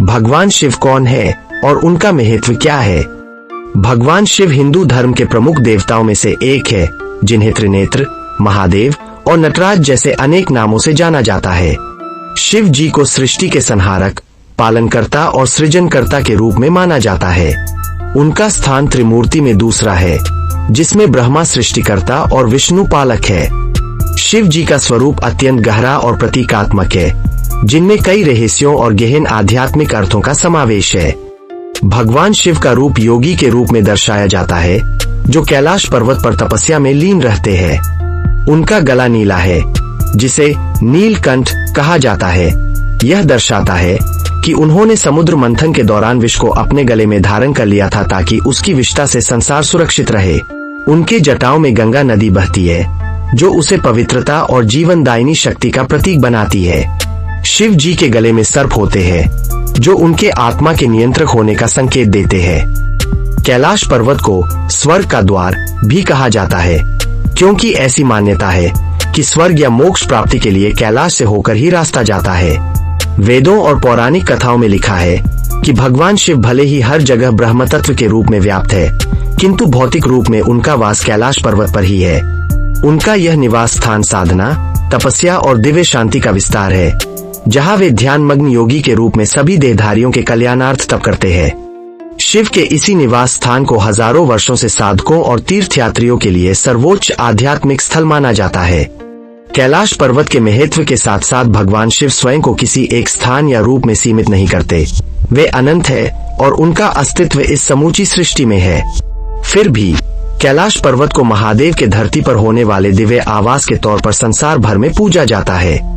भगवान शिव कौन है और उनका महत्व क्या है? भगवान शिव हिंदू धर्म के प्रमुख देवताओं में से एक है, जिन्हें त्रिनेत्र, महादेव और नटराज जैसे अनेक नामों से जाना जाता है। शिव जी को सृष्टि के संहारक, पालनकर्ता और सृजनकर्ता के रूप में माना जाता है। उनका स्थान त्रिमूर्ति में दूसरा है, जिसमें ब्रह्मा सृष्टिकर्ता और विष्णु पालक है। शिव जी का स्वरूप अत्यंत गहरा और प्रतीकात्मक है, जिनमें कई रहस्यों और गहन आध्यात्मिक अर्थों का समावेश है। भगवान शिव का रूप योगी के रूप में दर्शाया जाता है, जो कैलाश पर्वत पर तपस्या में लीन रहते हैं। उनका गला नीला है, जिसे नीलकंठ कहा जाता है। यह दर्शाता है कि उन्होंने समुद्र मंथन के दौरान विष को अपने गले में धारण कर लिया था, ताकि उसकी विषता से संसार सुरक्षित रहे। उनके जटाओं में गंगा नदी बहती है, जो उसे पवित्रता और जीवनदायिनी शक्ति का प्रतीक बनाती है। शिव जी के गले में सर्प होते हैं, जो उनके आत्मा के नियंत्रक होने का संकेत देते हैं। कैलाश पर्वत को स्वर्ग का द्वार भी कहा जाता है, क्योंकि ऐसी मान्यता है कि स्वर्ग या मोक्ष प्राप्ति के लिए कैलाश से होकर ही रास्ता जाता है। वेदों और पौराणिक कथाओं में लिखा है कि भगवान शिव भले ही हर जगह ब्रह्म तत्व के रूप में व्याप्त है, किंतु भौतिक रूप में उनका वास कैलाश पर्वत पर ही है। उनका यह निवास स्थान साधना, तपस्या और दिव्य शांति का विस्तार है, जहाँ वे ध्यान मग्न योगी के रूप में सभी देहधारियों के कल्याणार्थ तप करते हैं। शिव के इसी निवास स्थान को हजारों वर्षों से साधकों और तीर्थयात्रियों के लिए सर्वोच्च आध्यात्मिक स्थल माना जाता है। कैलाश पर्वत के महत्व के साथ साथ भगवान शिव स्वयं को किसी एक स्थान या रूप में सीमित नहीं करते। वे अनंत है और उनका अस्तित्व इस समूची सृष्टि में है। फिर भी कैलाश पर्वत को महादेव के धरती पर होने वाले दिव्य आवास के तौर पर संसार भर में पूजा जाता है।